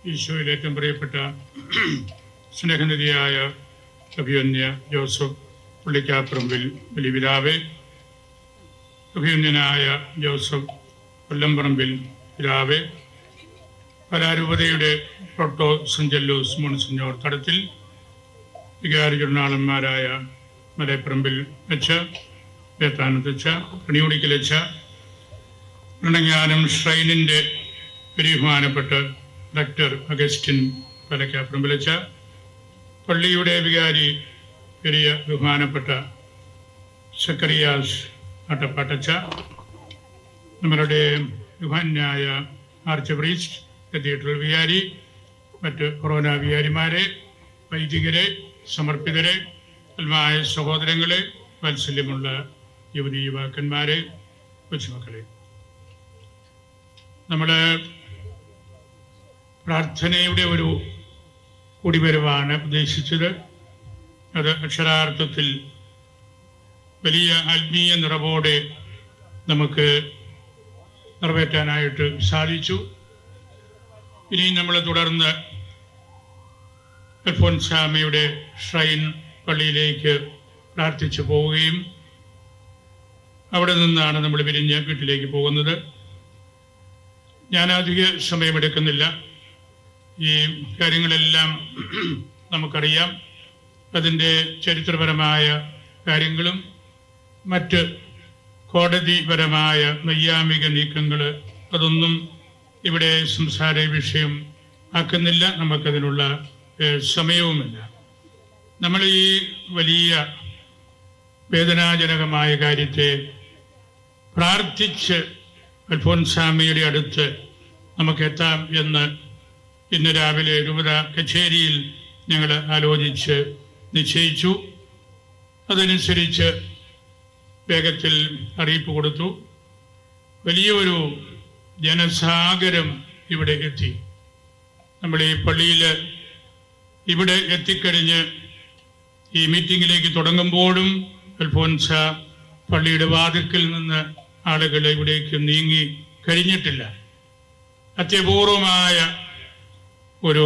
ഈശോയിൽ ഏറ്റവും പ്രിയപ്പെട്ട സ്നേഹനിധിയായ അഭിമന്യ ജോസഫ് പുള്ളിക്കാപ്പറമ്പിൽ വലിയപിതാവേ, അഭിമന്യനായ ജോസഫ് കൊല്ലംപറമ്പിൽ പിതാവേ, പരാരൂപതയുടെ പ്രോട്ടോ സെഞ്ചല്ലൂസ് മോൺസിഞ്ഞോർ തടത്തിൽ വികാരി ജുർണാളന്മാരായ മലയപ്പറമ്പിൽ വെച്ച്, വേത്താനത്തച്ച, കണിയോടിക്കലച്ച, പ്രണജ്ഞാനം ഷ്രൈനിൻ്റെ ബഹുമാനപ്പെട്ട ഡോക്ടർ അഗസ്റ്റിൻ പലക്കാപ്പറമ്പിലച്ച, പള്ളിയുടെ വികാരി പെരിയ ബഹുമാനപ്പെട്ട സക്കറിയാസ് അട്ടപ്പാട്ടച്ച, നമ്മളുടെ ബഹുമാന്യായ ആർച്ച് പ്രീസ്റ്റ് കത്തീഡ്രൽ വികാരി, മറ്റ് കൊറോന വികാരിമാരെ, വൈദികരെ, സമർപ്പിതരെ, അൽമായ സഹോദരങ്ങളെ, വാത്സല്യമുള്ള യുവതി യുവാക്കന്മാരെ, കൊച്ചുമക്കളെ, നമ്മൾ പ്രാർത്ഥനയുടെ ഒരു കൂടിവരവാണ് ഉദ്ദേശിച്ചത്. അത് അക്ഷരാർത്ഥത്തിൽ വലിയ ആത്മീയ നിറവോടെ നമുക്ക് നിറവേറ്റാനായിട്ട് സാധിച്ചു. ഇനി നമ്മൾ തുടർന്ന് അൽഫോൻസാമ്മയുടെ ഷ്രൈൻ പള്ളിയിലേക്ക് പ്രാർത്ഥിച്ചു പോവുകയും അവിടെ നിന്നാണ് നമ്മൾ പിരിഞ്ഞ് വീട്ടിലേക്ക് പോകുന്നത്. ഞാൻ അധിക സമയമെടുക്കുന്നില്ല. ഈ കാര്യങ്ങളെല്ലാം നമുക്കറിയാം. അതിൻ്റെ ചരിത്രപരമായ കാര്യങ്ങളും മറ്റ് കോടതിപരമായ നൈയാമിക നീക്കങ്ങൾ അതൊന്നും ഇവിടെ സംസാര വിഷയം ആക്കുന്നില്ല. നമുക്കതിനുള്ള സമയവുമില്ല. നമ്മൾ ഈ വലിയ വേദനാജനകമായ കാര്യത്തെ പ്രാർത്ഥിച്ച് അൽഫോൻസാമ്മയുടെ അടുത്ത് നമുക്കെത്താം എന്ന് ഇന്ന് രാവിലെ രൂപത കച്ചേരിയിൽ ഞങ്ങൾ ആലോചിച്ച് നിശ്ചയിച്ചു. അതനുസരിച്ച് വേഗത്തിൽ അറിയിപ്പ് കൊടുത്തു. വലിയൊരു ജനസാഗരം ഇവിടെ എത്തി. നമ്മൾ ഈ പള്ളിയിൽ ഇവിടെ എത്തിക്കഴിഞ്ഞ് ഈ മീറ്റിങ്ങിലേക്ക് തുടങ്ങുമ്പോഴും അൽഫോൻസ പള്ളിയുടെ വാതിൽക്കൽ നിന്ന് ആളുകൾ ഇവിടേക്ക് നീങ്ങി കഴിഞ്ഞിട്ടില്ല. അത്യപൂർവമായ ഒരു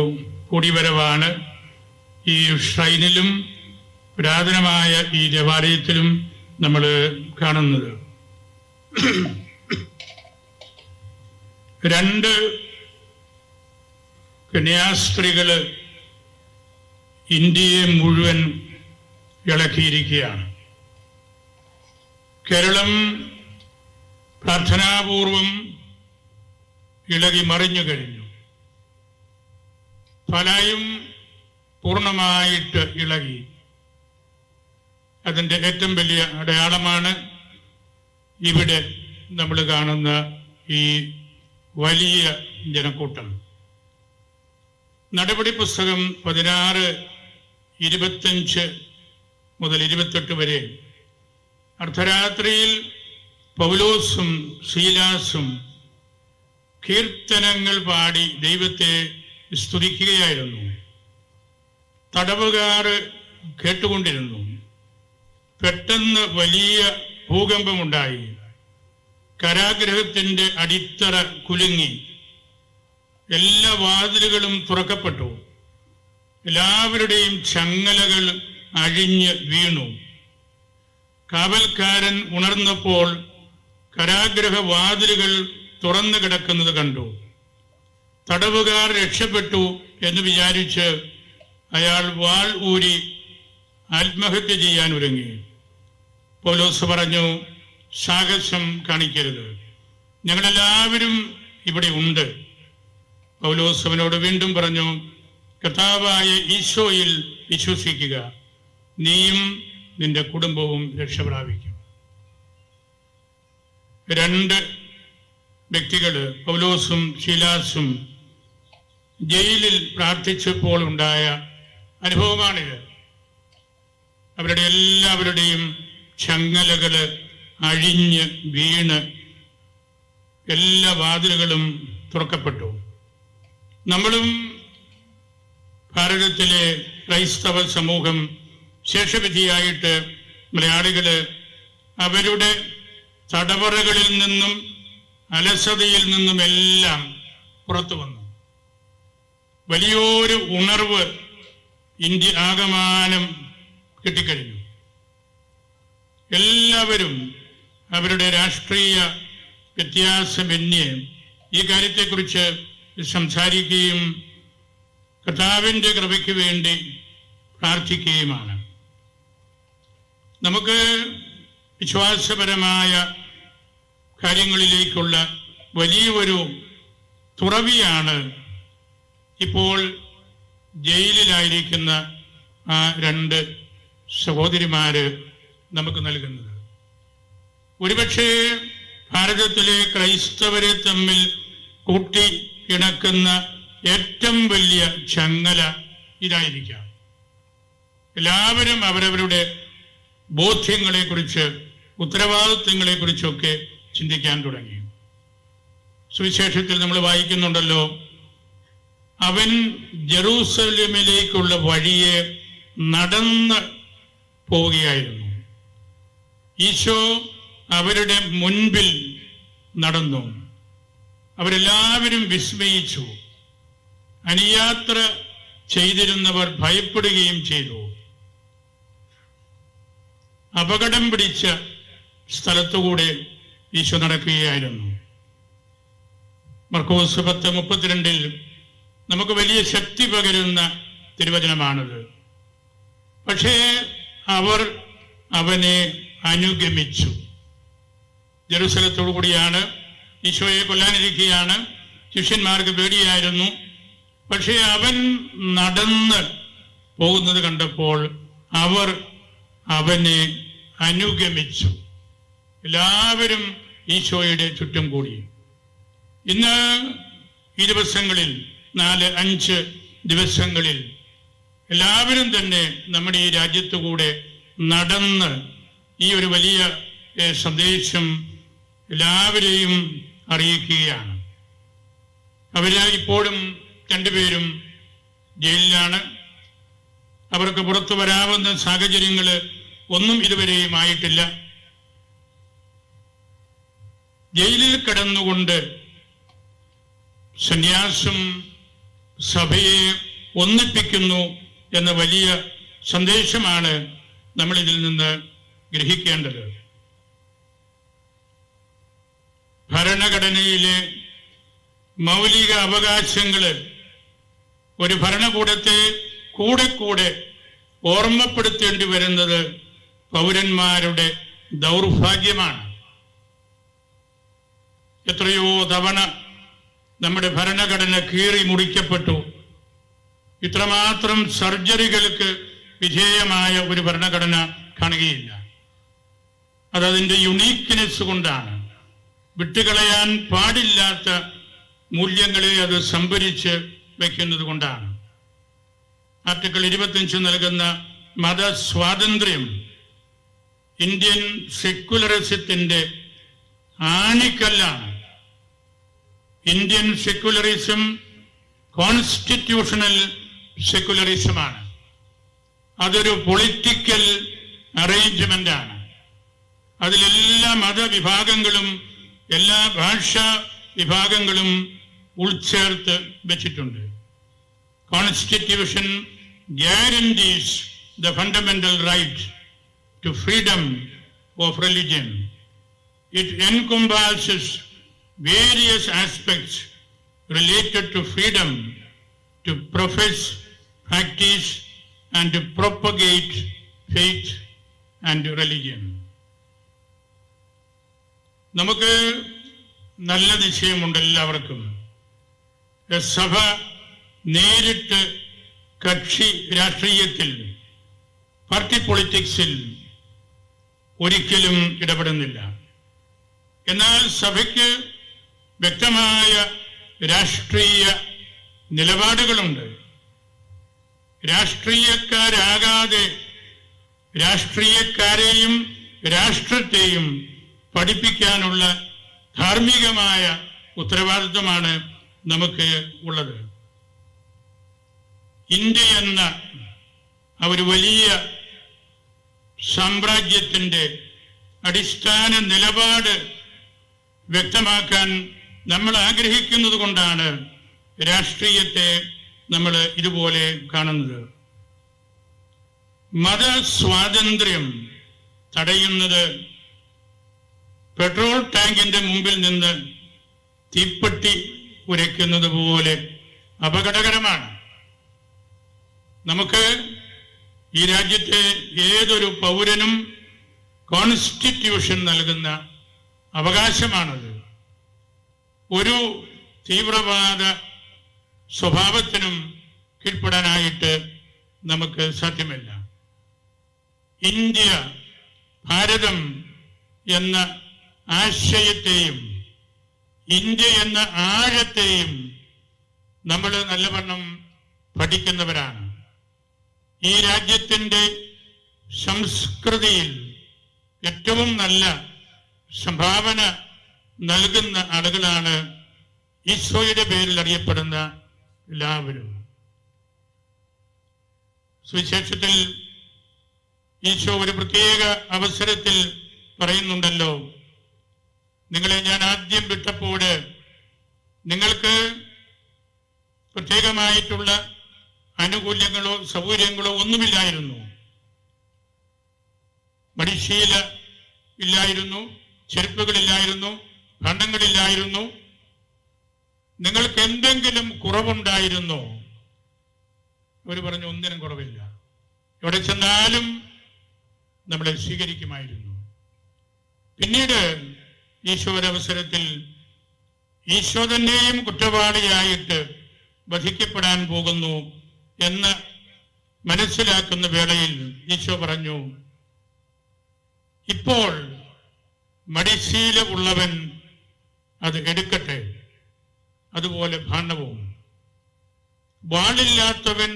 കൂടിവരവാണ് ഈ ഷ്രൈനിലും പുരാതനമായ ഈ ദേവാലയത്തിലും നമ്മൾ കാണുന്നത്. രണ്ട് കന്യാസ്ത്രീകൾ ഇന്ത്യയെ മുഴുവൻ ഇളക്കിയിരിക്കുകയാണ്. കേരളം പ്രാർത്ഥനാപൂർവം ഇളകി മറിഞ്ഞു കഴിഞ്ഞു. ഫലയും പൂർണ്ണമായിട്ട് ഇളകി. അതിൻ്റെ ഏറ്റവും വലിയ അടയാളമാണ് ഇവിടെ നമ്മൾ കാണുന്ന ഈ വലിയ ജനക്കൂട്ടം. നടപടി പുസ്തകം 16:25 മുതൽ 28 വരെ അർദ്ധരാത്രിയിൽ പൗലോസും ശീലാസും കീർത്തനങ്ങൾ പാടി ദൈവത്തെ സ്തുതിക്കുകയായിരുന്നു. തടവുകാർ കേട്ടുകൊണ്ടിരുന്നു. പെട്ടെന്ന് വലിയ ഭൂകമ്പമുണ്ടായി. കാരാഗൃഹത്തിൻ്റെ അടിത്തറ കുലുങ്ങി. എല്ലാ വാതിലുകളും തുറക്കപ്പെട്ടു. എല്ലാവരുടെയും ചങ്ങലകൾ അഴിഞ്ഞ് വീണു. കാവൽക്കാരൻ ഉണർന്നപ്പോൾ കാരാഗൃഹ വാതിലുകൾ തുറന്നു കിടക്കുന്നത് കണ്ടു. തടവുകാർ രക്ഷപ്പെട്ടു എന്ന് വിചാരിച്ച് അയാൾ വാൾ ഊരി ആത്മഹത്യ ചെയ്യാൻ ഒരുങ്ങി. പൗലോസ് പറഞ്ഞു, സാഹസം കാണിക്കരുത്, ഞങ്ങളെല്ലാവരും ഇവിടെ ഉണ്ട്. പൗലോസ് അവനോട് വീണ്ടും പറഞ്ഞു, കർത്താവായ ഈശോയിൽ വിശ്വസിക്കുക, നീയും നിന്റെ കുടുംബവും രക്ഷപ്രാപിക്കും. രണ്ട് വ്യക്തികൾ, പൗലോസും ശീലാസും, ജയിലിൽ പ്രാർത്ഥിച്ചപ്പോൾ ഉണ്ടായ അനുഭവമാണിത്. അവരുടെ എല്ലാവരുടെയും ചങ്ങലകൾ അഴിഞ്ഞ് വീണ് എല്ലാ വാതിലുകളും തുറക്കപ്പെട്ടു. നമ്മളും ഭാരതത്തിലെ ക്രൈസ്തവ സമൂഹം ശേഷവിധിയായിട്ട് മലയാളികൾ അവരുടെ തടവറകളിൽ നിന്നും അലസതയിൽ നിന്നുമെല്ലാം പുറത്തു വന്നു. വലിയൊരു ഉണർവ് ഇന്ത്യ ആകമാനം കിട്ടിക്കഴിഞ്ഞു. എല്ലാവരും അവരുടെ രാഷ്ട്രീയ വ്യത്യാസമന്യേ ഈ കാര്യത്തെക്കുറിച്ച് സംസാരിക്കുകയും കർത്താവിൻ്റെ കൃപയ്ക്ക് വേണ്ടി പ്രാർത്ഥിക്കുകയുമാണ്. നമുക്ക് വിശ്വാസപരമായ കാര്യങ്ങളിലേക്കുള്ള വലിയൊരു തുറവിയാണ് ഇപ്പോൾ ജയിലിലായിരിക്കുന്ന ആ 2 സഹോദരിമാര് നമുക്ക് നൽകുന്നത്. ഒരുപക്ഷെ ഭാരതത്തിലെ ക്രൈസ്തവരെ തമ്മിൽ കൂട്ടി ഇണക്കുന്ന ഏറ്റവും വലിയ ചങ്ങല ഇതായിരിക്കാം. എല്ലാവരും അവരവരുടെ ബോധ്യങ്ങളെക്കുറിച്ച്, ഉത്തരവാദിത്വങ്ങളെക്കുറിച്ചൊക്കെ ചിന്തിക്കാൻ തുടങ്ങി. സുവിശേഷത്തിൽ നമ്മൾ വായിക്കുന്നുണ്ടല്ലോ, അവൻ ജെറൂസലേമിലേക്കുള്ള വഴിയെ നടന്ന് പോവുകയായിരുന്നു. ഈശോ അവരുടെ മുൻപിൽ നടന്നു. അവരെല്ലാവരും വിസ്മയിച്ചു. അനുയാത്ര ചെയ്തിരുന്നവർ ഭയപ്പെടുകയും ചെയ്തു. അപകടം പിടിച്ച സ്ഥലത്തുകൂടെ ഈശോ നടക്കുകയായിരുന്നു. മർക്കോസ് 10:32 നമുക്ക് വലിയ ശക്തി പകരുന്ന തിരുവചനമാണത്. പക്ഷേ അവർ അവനെ അനുഗമിച്ചു. ജെറുസലത്തോടു കൂടിയാണ്, ഈശോയെ കൊല്ലാനിരിക്കുകയാണ്. ശിഷ്യന്മാർക്ക് പേടിയായിരുന്നു. പക്ഷേ അവൻ നടന്ന് പോകുന്നത് കണ്ടപ്പോൾ അവർ അവനെ അനുഗമിച്ചു. എല്ലാവരും ഈശോയുടെ ചുറ്റും കൂടി. ഇന്ന് ഈ ദിവസങ്ങളിൽ 4-5 ദിവസങ്ങളിൽ എല്ലാവരും തന്നെ നമ്മുടെ ഈ രാജ്യത്തുകൂടെ നടന്ന് ഈ ഒരു വലിയ സന്ദേശം എല്ലാവരെയും അറിയിക്കുകയാണ്. അവര് ഇപ്പോഴും 2 പേരും ജയിലിലാണ്. അവർക്ക് പുറത്തു വരാവുന്ന സാഹചര്യങ്ങൾ ഒന്നും ഇതുവരെയും ആയിട്ടില്ല. ജയിലിൽ കിടന്നുകൊണ്ട് സന്യാസം സഭയെ ഒന്നിപ്പിക്കുന്നു എന്ന വലിയ സന്ദേശമാണ് നമ്മൾ ഇതിൽ നിന്ന് ഗ്രഹിക്കേണ്ടത്. ഭരണഘടനയിലെ മൗലിക അവകാശങ്ങൾ ഒരു ഭരണകൂടത്തെ കൂടെ കൂടെ ഓർമ്മപ്പെടുത്തേണ്ടി വരുന്നത് പൗരന്മാരുടെ ദൗർഭാഗ്യമാണ്. എത്രയോ തവണ നമ്മുടെ ഭരണഘടന കീറി മുറിക്കപ്പെട്ടു. ഇത്രമാത്രം സർജറികൾക്ക് വിധേയമായ ഒരു ഭരണഘടന കാണുകയില്ല. അതതിൻ്റെ യുണീക്ക്നെസ് കൊണ്ടാണ്. വിട്ടുകളയാൻ പാടില്ലാത്ത മൂല്യങ്ങളെ അത് സംഭരിച്ച് വയ്ക്കുന്നത് കൊണ്ടാണ്. ആർട്ടിക്കിൾ 25 നൽകുന്ന മതസ്വാതന്ത്ര്യം ഇന്ത്യൻ സെക്യുലറിസത്തിന്റെ ആണിക്കല്ലാണ്. ഇന്ത്യൻ സെക്യുലറിസം കോൺസ്റ്റിറ്റ്യൂഷണൽ സെക്യുലറിസമാണ്. അതൊരു പൊളിറ്റിക്കൽ അറേഞ്ച്മെന്റാണ്. അതിലെല്ലാ മതവിഭാഗങ്ങളും എല്ലാ ഭാഷാ വിഭാഗങ്ങളും ഉൾച്ചേർത്ത് വെച്ചിട്ടുണ്ട്. Constitution guarantees the fundamental right to freedom of religion. It encompasses various aspects related to freedom to profess, practice, and to propagate faith and religion. നമുക്ക് നല്ല നിശ്ചയമുണ്ട് എല്ലാവർക്കും. സഭ നേരിട്ട് കക്ഷി രാഷ്ട്രീയത്തിൽ, പാർട്ടി പൊളിറ്റിക്സിൽ ഒരിക്കലും ഇടപെടുന്നില്ല. എന്നാൽ സഭയ്ക്ക് വ്യക്തമായ രാഷ്ട്രീയ നിലപാടുകളുണ്ട്. രാഷ്ട്രീയക്കാരാകാതെ രാഷ്ട്രീയക്കാരെയും രാഷ്ട്രത്തെയും പഠിപ്പിക്കാനുള്ള ധാർമ്മികമായ ഉത്തരവാദിത്വമാണ് നമുക്ക് ഉള്ളത്. ഇന്ത്യ എന്ന ഒരു വലിയ സാമ്രാജ്യത്തിൻ്റെ അടിസ്ഥാന നിലപാട് വ്യക്തമാക്കാൻ നമ്മൾ ആഗ്രഹിക്കുന്നത് കൊണ്ടാണ് രാഷ്ട്രീയത്തെ നമ്മൾ ഇതുപോലെ കാണുന്നത്. മതസ്വാതന്ത്ര്യം തടയുന്നത് പെട്രോൾ ടാങ്കിന്റെ മുമ്പിൽ നിന്ന് തീപ്പെട്ടി ഉരയ്ക്കുന്നത് പോലെ അപകടകരമാണ്. നമുക്ക് ഈ രാജ്യത്തെ ഏതൊരു പൗരനും കോൺസ്റ്റിറ്റ്യൂഷൻ നൽകുന്ന അവകാശമാണത്. ഒരു തീവ്രവാദ സ്വഭാവത്തിനും കീഴ്പ്പെടാനായിട്ട് നമുക്ക് സാധ്യമല്ല. ഇന്ത്യ, ഭാരതം എന്ന ആശയത്തെയും ഇന്ത്യ എന്ന ആഴത്തെയും നമ്മൾ നല്ലവണ്ണം പഠിക്കുന്നവരാണ്. ഈ രാജ്യത്തിൻ്റെ സംസ്കൃതിയിൽ ഏറ്റവും നല്ല സംഭാവന നൽകുന്ന ആളുകളാണ് ഈശോയുടെ പേരിൽ അറിയപ്പെടുന്ന എല്ലാവരും. സുവിശേഷത്തിൽ ഈശോ ഒരു പ്രത്യേക അവസരത്തിൽ പറയുന്നുണ്ടല്ലോ, നിങ്ങളെ ഞാൻ ആദ്യം വിട്ടപ്പോൾ നിങ്ങൾക്ക് പ്രത്യേകമായിട്ടുള്ള ആനുകൂല്യങ്ങളോ സൗകര്യങ്ങളോ ഒന്നുമില്ലായിരുന്നു. മടിശീല ഇല്ലായിരുന്നു, ചെരുപ്പുകളില്ലായിരുന്നു, ഭണ്ഡങ്ങളില്ലായിരുന്നു. നിങ്ങൾക്ക് എന്തെങ്കിലും കുറവുണ്ടായിരുന്നോ? അവർ പറഞ്ഞു, ഒന്നിനും കുറവില്ല. എവിടെ ചെന്നാലും നമ്മളെ സ്വീകരിക്കുമായിരുന്നു. പിന്നീട് ഈശോ ഒരവസരത്തിൽ ഈശോ തന്നെയും കുറ്റവാളിയായിട്ട് വധിക്കപ്പെടാൻ പോകുന്നു എന്ന് മനസ്സിലാക്കുന്ന വേളയിൽ ഈശോ പറഞ്ഞു, ഇപ്പോൾ മടിശീല ഉള്ളവൻ അത് എടുക്കട്ടെ, അതുപോലെ ഭാണ്ഡവും. വാളില്ലാത്തവൻ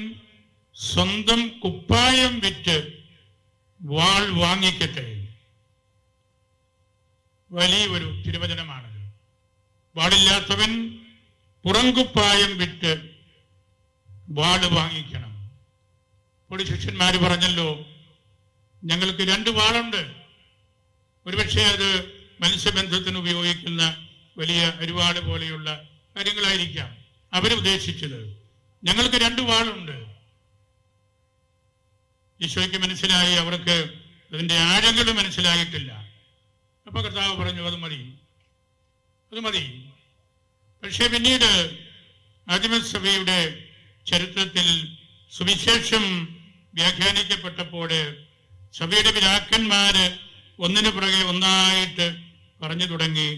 സ്വന്തം കുപ്പായം വിറ്റ് വാൾ വാങ്ങിക്കട്ടെ. വലിയൊരു തിരുവചനമാണത്. വാളില്ലാത്തവൻ പുറംകുപ്പായം വിറ്റ് വാള് വാങ്ങിക്കണം. ഒരു ശിഷ്യന്മാര് പറഞ്ഞല്ലോ, ഞങ്ങൾക്ക് 2 വാളുണ്ട്. ഒരുപക്ഷെ അത് മത്സ്യബന്ധത്തിന് ഉപയോഗിക്കുന്ന വലിയ അരിവാള് പോലെയുള്ള കാര്യങ്ങളായിരിക്കാം അവരുദ്ദേശിച്ചത്. ഞങ്ങൾക്ക് 2 വാളുണ്ട്. ഈശോയ്ക്ക് മനസ്സിലായി, അവർക്ക് അതിൻ്റെ ആഴങ്ങൾ മനസ്സിലായിട്ടില്ല. അപ്പൊ കർത്താവ് പറഞ്ഞു, അത് മതി. പക്ഷെ പിന്നീട് ആദിമസഭയുടെ ചരിത്രത്തിൽ സുവിശേഷം വ്യാഖ്യാനിക്കപ്പെട്ടപ്പോൾ സഭയുടെ പിതാക്കന്മാര് ഒന്നിനു പുറകെ ഒന്നായിട്ട് പറഞ്ഞു തുടങ്ങി,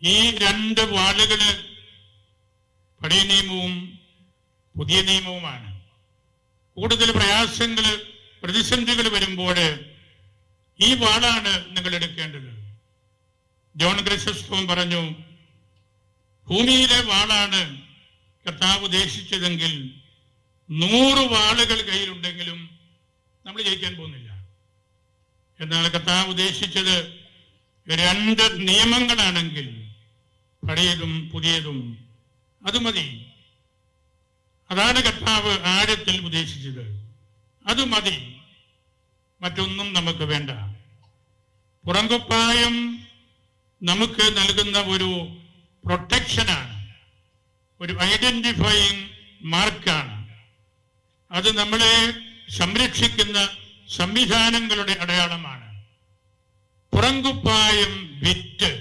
ഈ 2 വാളുകള് പഴയ നിയമവും പുതിയ നിയമവുമാണ്. കൂടുതൽ പ്രയാസങ്ങൾ, പ്രതിസന്ധികൾ വരുമ്പോൾ ഈ വാളാണ് നിങ്ങൾ എടുക്കേണ്ടത്. ജോൺ ക്രിസോസ്റ്റം പറഞ്ഞു, ഭൂമിയിലെ വാളാണ് കർത്താവ് ഉദ്ദേശിച്ചതെങ്കിൽ 100 വാളുകൾ കയ്യിലുണ്ടെങ്കിലും നമ്മൾ ജയിക്കാൻ പോകുന്നില്ല. എന്നാൽ കർത്താവ് ഉദ്ദേശിച്ചത് 2 നിയമങ്ങളാണെങ്കിൽ, പഴയതും പുതിയതും, അത് മതി. അതാണ് കർത്താവ് ആഴത്തിൽ ഉദ്ദേശിച്ചത്. അത് മതി, മറ്റൊന്നും നമുക്ക് വേണ്ട. പുറംകുപ്പായം നമുക്ക് നൽകുന്ന ഒരു പ്രൊട്ടക്ഷനാണ്, ഒരു ഐഡന്റിഫയിങ് മാർക്കാണ്. അത് നമ്മളെ സംരക്ഷിക്കുന്ന സംവിധാനങ്ങളുടെ അടയാളമാണ്. പുറംകുപ്പായം വിറ്റ്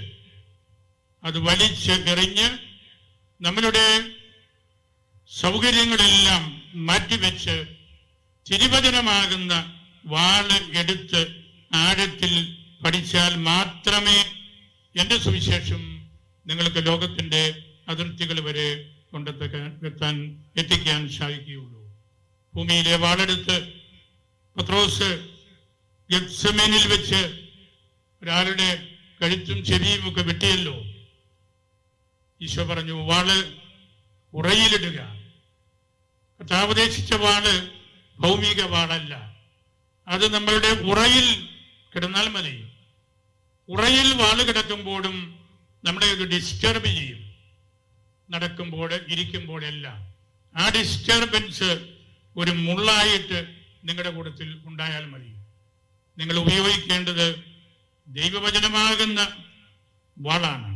അത് വലിച്ച് എറിഞ്ഞ് നമ്മളുടെ സൗകര്യങ്ങളെല്ലാം മാറ്റിവെച്ച് തിരുവചനമാകുന്ന വാള് എടുത്ത് ആഴത്തിൽ പഠിച്ചാൽ മാത്രമേ എൻ്റെ സുവിശേഷം നിങ്ങൾക്ക് ലോകത്തിൻ്റെ അതിർത്തികൾ വരെ എത്തിക്കാൻ സാധിക്കുകയുള്ളൂ. ഭൂമിയിലെ വാളെടുത്ത് പത്രോസ് ഗെത്സമേനിൽ വെച്ച് ഒരാളുടെ കഴുത്തും ചെവിയും ഒക്കെ വെട്ടിയല്ലോ. ഈശോ പറഞ്ഞു, വാള് ഉറയിലിടുക. കർത്താവ് ഉദ്ദേശിച്ച വാള് ഭൗമിക വാളല്ല, അത് നമ്മളുടെ ഉറയിൽ കിടന്നാൽ മതി. ഉറയിൽ വാള് കിടക്കുമ്പോഴും നമ്മളെ ഇത് ഡിസ്റ്റർബ് ചെയ്യും, നടക്കുമ്പോൾ ഇരിക്കുമ്പോഴെല്ലാം. ആ ഡിസ്റ്റർബൻസ് ഒരു മുള്ളായിട്ട് നിങ്ങളുടെ കൂട്ടത്തിൽ ഉണ്ടായാൽ മതി. നിങ്ങൾ ഉപയോഗിക്കേണ്ടത് ദൈവവചനമാകുന്ന വാളാണ്.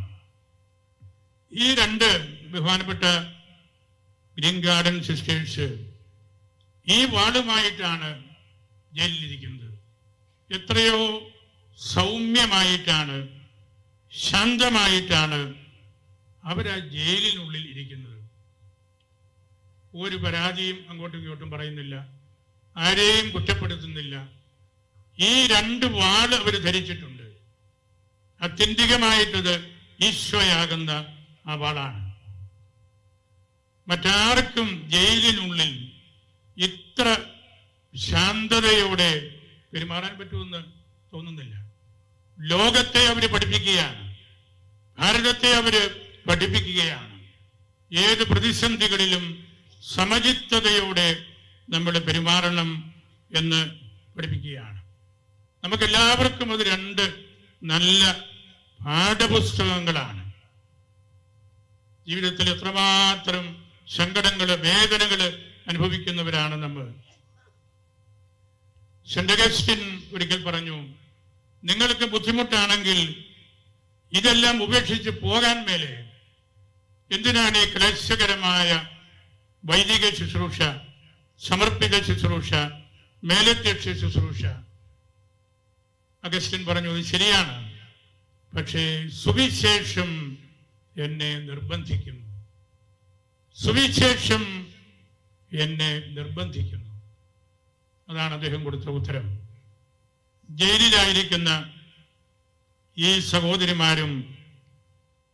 ഈ 2 ബഹുമാനപ്പെട്ട ഗ്രീൻ ഗാർഡൻ സിസ്റ്റേഴ്സ് ഈ വാളുമായിട്ടാണ് ജയിലിലിരിക്കുന്നത്. എത്രയോ സൗമ്യമായിട്ടാണ്, ശാന്തമായിട്ടാണ് അവരാ ജയിലിനുള്ളിൽ ഇരിക്കുന്നത്. ഒരു പരാതിയും അങ്ങോട്ടും ഇങ്ങോട്ടും പറയുന്നില്ല, ആരെയും കുറ്റപ്പെടുത്തുന്നില്ല. ഈ 2 വാൾ അവർ ധരിച്ചിട്ടുണ്ട്. ആത്യന്തികമായിട്ടത് ഈശോയാകുന്ന ആ വാളാണ്. മറ്റാർക്കും ജയിലിനുള്ളിൽ ഇത്ര ശാന്തതയോടെ പെരുമാറാൻ പറ്റുമെന്ന് തോന്നുന്നില്ല. ലോകത്തെ അവർ പഠിപ്പിക്കുകയാണ്, ഭാരതത്തെ അവർ പഠിപ്പിക്കുകയാണ്. ഏത് പ്രതിസന്ധികളിലും സമചിത്തതയോടെ നമ്മൾ പെരുമാറണം എന്ന് പഠിപ്പിക്കുകയാണ്. നമുക്കെല്ലാവർക്കും അത് 2 നല്ല പാഠപുസ്തകങ്ങളാണ്. ജീവിതത്തിൽ എത്രമാത്രം സങ്കടങ്ങള്, വേദനകള് അനുഭവിക്കുന്നവരാണ് നമ്മൾ. സെന്റ് അഗസ്റ്റിൻ ഒരിക്കൽ പറഞ്ഞു, നിങ്ങൾക്ക് ബുദ്ധിമുട്ടാണെങ്കിൽ ഇതെല്ലാം ഉപേക്ഷിച്ച് പോകാൻ മേലെ എന്തിനാണ് ഈ ക്ലേശകരമായ വൈദിക ശുശ്രൂഷ, സമർപ്പിത ശുശ്രൂഷ, മേലധ്യക്ഷ ശുശ്രൂഷ? അഗസ്റ്റിൻ പറഞ്ഞു, ഇത് ശരിയാണ്, പക്ഷേ സുവിശേഷം എന്നെ നിർബന്ധിക്കുന്നു. സുവിശേഷം എന്നെ നിർബന്ധിക്കുന്നു. അതാണ് അദ്ദേഹം കൊടുത്ത ഉത്തരം. ജയിലിലായിരിക്കുന്ന ഈ സഹോദരിമാരും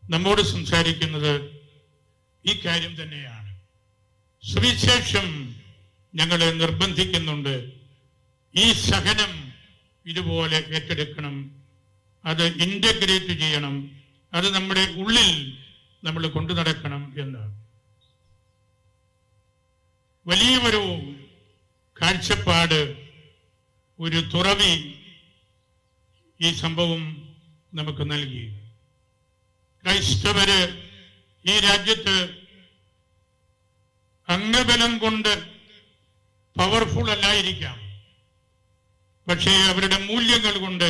നമ്മോട് സംസാരിക്കുന്നത് ഈ കാര്യം തന്നെയാണ്. സുവിശേഷം ഞങ്ങളെ നിർബന്ധിക്കുന്നുണ്ട്. ഈ സഹനം ഇതുപോലെ ഏറ്റെടുക്കണം, അത് ഇന്റഗ്രേറ്റ് ചെയ്യണം, അത് നമ്മുടെ ഉള്ളിൽ നമ്മൾ കൊണ്ടു നടക്കണം എന്ന്. വലിയൊരു കാഴ്ചപ്പാട്, ഒരു തുറവി ഈ സംഭവം നമുക്ക് നൽകി. ക്രൈസ്തവര് ഈ രാജ്യത്ത് അംഗബലം കൊണ്ട് പവർഫുൾ അല്ലായിരിക്കാം, പക്ഷേ അവരുടെ മൂല്യങ്ങൾ കൊണ്ട്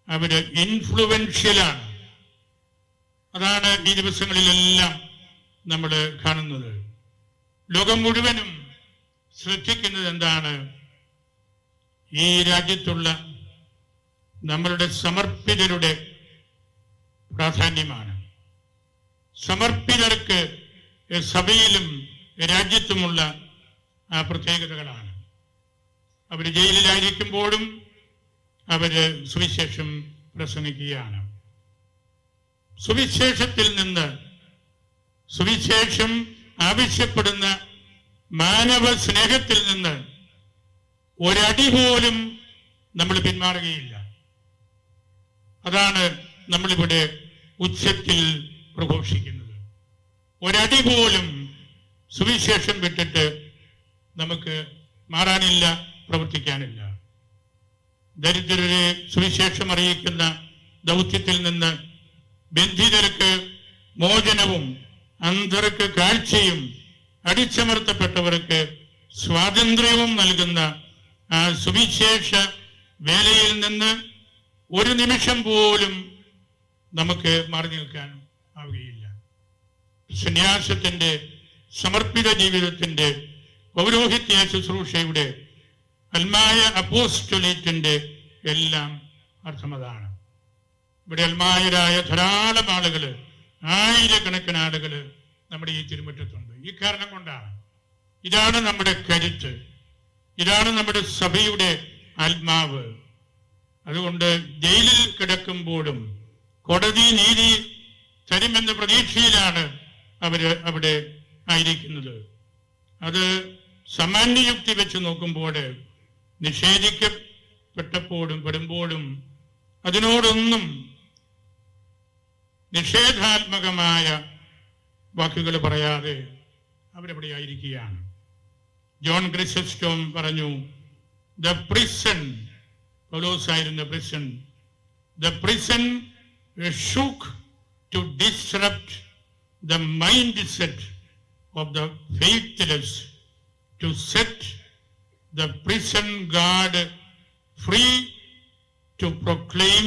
അവര് ഇൻഫ്ലുവൻഷ്യലാണ്. അതാണ് ഈ ദിവസങ്ങളിലെല്ലാം നമ്മൾ കാണുന്നത്. ലോകം മുഴുവനും ശ്രദ്ധിക്കുന്നത് എന്താണ്? ഈ രാജ്യത്തുള്ള നമ്മളുടെ സമർപ്പിതരുടെ പ്രാധാന്യമാണ്. സമർപ്പിതർക്ക് സഭയിലും രാജ്യത്തുമുള്ള ആ പ്രത്യേകതകളാണ്. അവർ ജയിലിലായിരിക്കുമ്പോഴും അവര് സുവിശേഷം പ്രസംഗിക്കുകയാണ്. സുവിശേഷത്തിൽ നിന്ന്, സുവിശേഷം ആവശ്യപ്പെടുന്ന മാനവ സ്നേഹത്തിൽ നിന്ന് ഒരടി പോലും നമ്മൾ പിന്മാറുകയില്ല. അതാണ് നമ്മളിവിടെ ഉച്ചത്തിൽ പ്രഘോഷിക്കുന്നത്. ഒരടി പോലും സുവിശേഷം വിട്ടിട്ട് നമുക്ക് മാറാനില്ല, പ്രവർത്തിക്കാനില്ല. ദരിദ്രരെ സുവിശേഷം അറിയിക്കുന്ന ദൗത്യത്തിൽ നിന്ന് ബന്ധിതർക്ക് മോചനവും, അന്ധർക്ക് കാഴ്ചയും, അടിച്ചമർത്തപ്പെട്ടവർക്ക് സ്വാതന്ത്ര്യവും നൽകുന്ന ആ സുവിശേഷ വേലയിൽ നിന്ന് ഒരു നിമിഷം പോലും നമുക്ക് മാറി നിൽക്കാൻ ആവുകയില്ല. സന്യാസത്തിന്റെ, സമർപ്പിത ജീവിതത്തിന്റെ, പൗരോഹിത്യ ശുശ്രൂഷയുടെ, അൽമായ അപ്പോസ്റ്റലേറ്റിന്റെ എല്ലാം അർത്ഥമതാണ്. ഇവിടെ അൽമായരായ ധാരാളം ആളുകള്, ആയിരക്കണക്കിന് ആളുകള് നമ്മുടെ ഈ തിരുമുറ്റത്തുണ്ട്. ഈ കാരണം കൊണ്ടാണ്. ഇതാണ് നമ്മുടെ കരുത്ത്, ഇതാണ് നമ്മുടെ സഭയുടെ ആത്മാവ്. അതുകൊണ്ട് ജയിലിൽ കിടക്കുമ്പോഴും കോടതി നീതി തരുമെന്ന പ്രതീക്ഷയിലാണ് അവര് അവിടെ ആയിരിക്കുന്നത്. അത് സാമാന്യയുക്തി വെച്ച് നോക്കുമ്പോൾ നിഷേധിക്കപ്പെട്ടപ്പോഴും പെടുമ്പോഴും അതിനോടൊന്നും നിഷേധാത്മകമായ വാക്കുകൾ പറയാതെ അവരവിടെ ആയിരിക്കുകയാണ്. ജോൺ ക്രിസസ്റ്റോം പറഞ്ഞു, ദ പ്രിസൺ, പൗലോസായിരുന്ന prison, the prison shook to disrupt the mindset of the faithless, to set the prison guard free to proclaim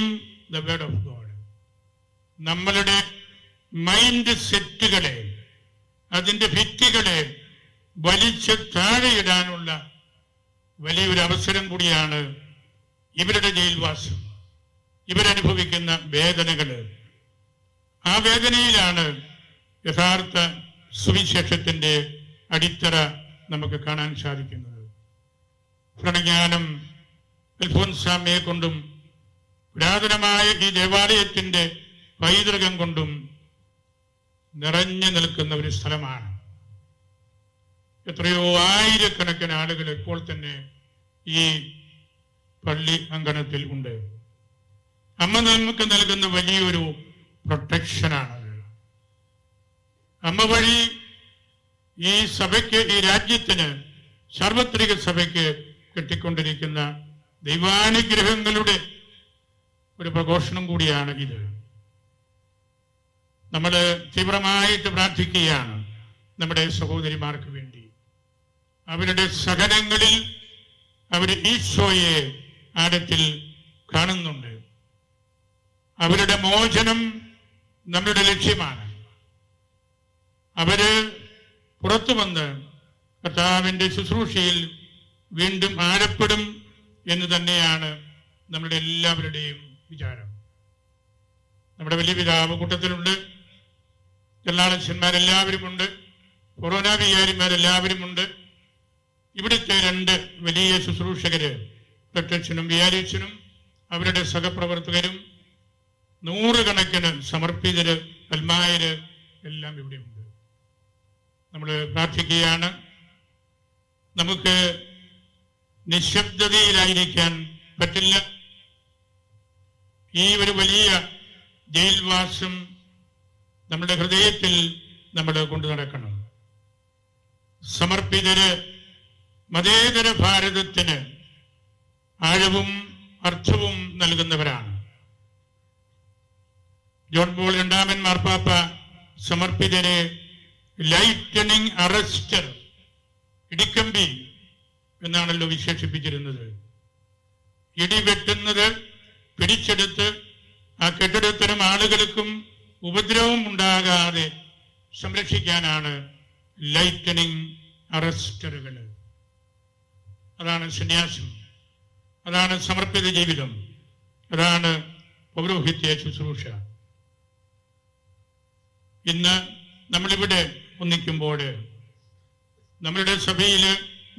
the word of God. നമ്മളുടെ മൈൻഡ് സെറ്റുകളെ, അതിൻ്റെ ഭിത്തികളെ വലിച്ച് താഴെയിടാനുള്ള വലിയൊരു അവസരം കൂടിയാണ് ഇവരുടെ ജയിൽവാസം, ഇവരനുഭവിക്കുന്ന വേദനകൾ. ആ വേദനയിലാണ് യഥാർത്ഥ സുവിശേഷത്തിൻ്റെ അടിത്തറ നമുക്ക് കാണാൻ സാധിക്കുന്നത്. പ്രണജ്ഞാനം അൽഫോൻസാമ്മയെ കൊണ്ടും പുരാതനമായ ഈ ദേവാലയത്തിൻ്റെ പൈതൃകം കൊണ്ടും നിറഞ്ഞു നിൽക്കുന്ന ഒരു സ്ഥലമാണ്. എത്രയോ ആയിരക്കണക്കിന് ആളുകൾ ഇപ്പോൾ തന്നെ ഈ പള്ളി അങ്കണത്തിൽ ഉണ്ട്. അമ്മ നമുക്ക് നൽകുന്ന വലിയൊരു പ്രൊട്ടക്ഷനാണത്. അമ്മ വഴി ഈ സഭയ്ക്ക്, ഈ രാജ്യത്തിന്, സാർവത്രിക സഭയ്ക്ക് കിട്ടിക്കൊണ്ടിരിക്കുന്ന ദൈവാനുഗ്രഹങ്ങളുടെ ഒരു പ്രഘോഷണം കൂടിയാണ് ഇത്. നമ്മൾ തീവ്രമായിട്ട് പ്രാർത്ഥിക്കുകയാണ് നമ്മുടെ സഹോദരിമാർക്ക് വേണ്ടി. അവരുടെ സഹനങ്ങളിൽ അവർ ഈശോയെ ആഴത്തിൽ കാണുന്നുണ്ട്. അവരുടെ മോചനം നമ്മുടെ ലക്ഷ്യമാണ്. അവര് പുറത്തു വന്ന് കർത്താവിൻ്റെ ശുശ്രൂഷയിൽ വീണ്ടും ആഴപ്പെടും എന്ന് തന്നെയാണ് നമ്മുടെ എല്ലാവരുടെയും വിചാരം. നമ്മുടെ വലിയ പിതാവ് കൂട്ടത്തിലുണ്ട്, ചെല്ലാളച്ചന്മാരെല്ലാവരുമുണ്ട്, കൊറോണ വികാരിമാരെല്ലാവരുമുണ്ട്. ഇവിടുത്തെ രണ്ട് വലിയ ശുശ്രൂഷകര്, പ്രത്യക്ഷനും വികാരിച്ചനും അവരുടെ സഹപ്രവർത്തകരും, നൂറുകണക്കിന് സമർപ്പിതര്, അൽമായര് എല്ലാം ഇവിടെയുണ്ട്. നമ്മൾ പ്രാർത്ഥിക്കുകയാണ്. നമുക്ക് നിശബ്ദതയിലായിരിക്കാൻ പറ്റില്ല. ഈ ഒരു വലിയ ജയിൽവാസം നമ്മുടെ ഹൃദയത്തിൽ നമ്മൾ കൊണ്ടു നടക്കണം. സമർപ്പിതര് മതേതര ഭാരതത്തിന് ആഴവും അർത്ഥവും നൽകുന്നവരാണ്. ജോൺ പോൾ രണ്ടാമൻ മാർപ്പാപ്പ സമർപ്പിതരെ ലൈറ്റനിങ് അറസ്റ്റർ, ഇടിക്കമ്പി എന്നാണല്ലോ വിശേഷിപ്പിച്ചിരുന്നത്. ഇടിവെട്ടുന്നത് പിടിച്ചെടുത്ത് ആ കെട്ടിടത്തിനും ആളുകൾക്കും ഉപദ്രവം ഉണ്ടാകാതെ സംരക്ഷിക്കാനാണ് ലൈറ്റനിങ് അറസ്റ്ററുകൾ. അതാണ് സന്യാസം, അതാണ് സമർപ്പിത ജീവിതം, അതാണ് പൗരോഹിത്യ ശുശ്രൂഷ. ഇന്ന് നമ്മളിവിടെ ഒന്നിക്കുമ്പോൾ നമ്മളുടെ സഭയിൽ,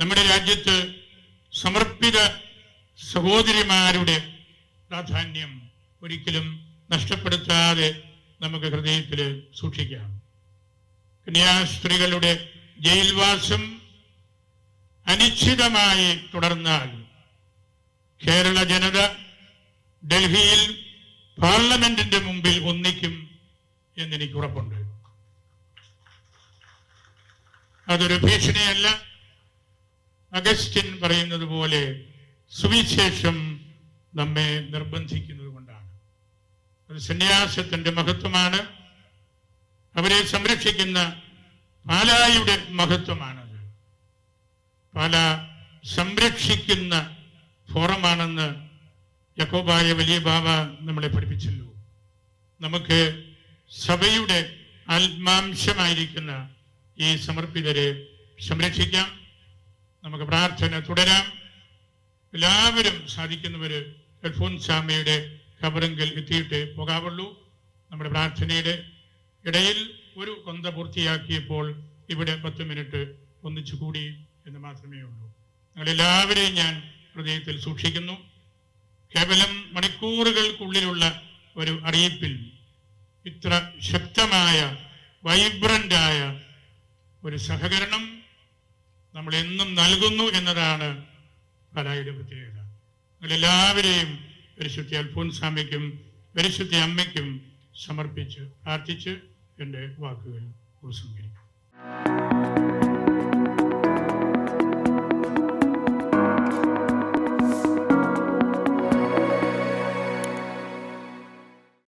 നമ്മുടെ രാജ്യത്ത് സമർപ്പിത സഹോദരിമാരുടെ പ്രാധാന്യം ഒരിക്കലും നഷ്ടപ്പെടുത്താതെ നമുക്ക് ഹൃദയത്തിൽ സൂക്ഷിക്കാം. കന്യാസ്ത്രീകളുടെ ജയിൽവാസം അനിശ്ചിതമായി തുടർന്നാൽ കേരള ജനത ഡൽഹിയിൽ പാർലമെന്റിന്റെ മുമ്പിൽ ഒന്നിക്കും എന്നെനിക്ക് ഉറപ്പുണ്ട്. അതൊരു ഭീഷണിയല്ല. അഗസ്റ്റിൻ പറയുന്നത് പോലെ സുവിശേഷം നമ്മെ നിർബന്ധിക്കുന്നത് കൊണ്ടാണ്. അത് സന്യാസത്തിന്റെ മഹത്വമാണ്. അവരെ സംരക്ഷിക്കുന്ന പാലായുടെ മഹത്വമാണത്. പാല സംരക്ഷിക്കുന്ന ഫോറമാണെന്ന് യാക്കോബായ വലിയ ബാവ നമ്മളെ പഠിപ്പിച്ചല്ലോ. നമുക്ക് സഭയുടെ ആത്മാംശമായിരിക്കുന്ന ഈ സമർപ്പിതരെ സംരക്ഷിക്കാം. നമുക്ക് പ്രാർത്ഥന തുടരാം. എല്ലാവരും സാധിക്കുന്നവര് അൽഫോൻസാമ്മയുടെ ഖബറിങ്കൽ എത്തിയിട്ട് പോകാവുള്ളൂ. നമ്മുടെ പ്രാർത്ഥനയുടെ ഇടയിൽ ഒരു കൊന്ത പൂർത്തിയാക്കിയപ്പോൾ ഇവിടെ 10 മിനിറ്റ് ഒന്നിച്ചു കൂടി എന്ന് മാത്രമേ ഉള്ളൂ. ഞങ്ങളെല്ലാവരെയും ഞാൻ ഹൃദയത്തിൽ സൂക്ഷിക്കുന്നു. കേവലം മണിക്കൂറുകൾക്കുള്ളിലുള്ള ഒരു അറിയിപ്പിൽ ഇത്ര ശക്തമായ, വൈബ്രന്റായ ഒരു സഹകരണം നമ്മൾ എന്നും നൽകുന്നു എന്നതാണ് പാലായുടെ പ്രത്യേകത. ഞങ്ങളെല്ലാവരെയും പരിശുദ്ധ അൽഫോൻസാമ്മയ്ക്കും പരിശുദ്ധ അമ്മയ്ക്കും സമർപ്പിച്ച് പ്രാർത്ഥിച്ച് എൻ്റെ വാക്കുകൾ ഉപസംഹരിക്കും.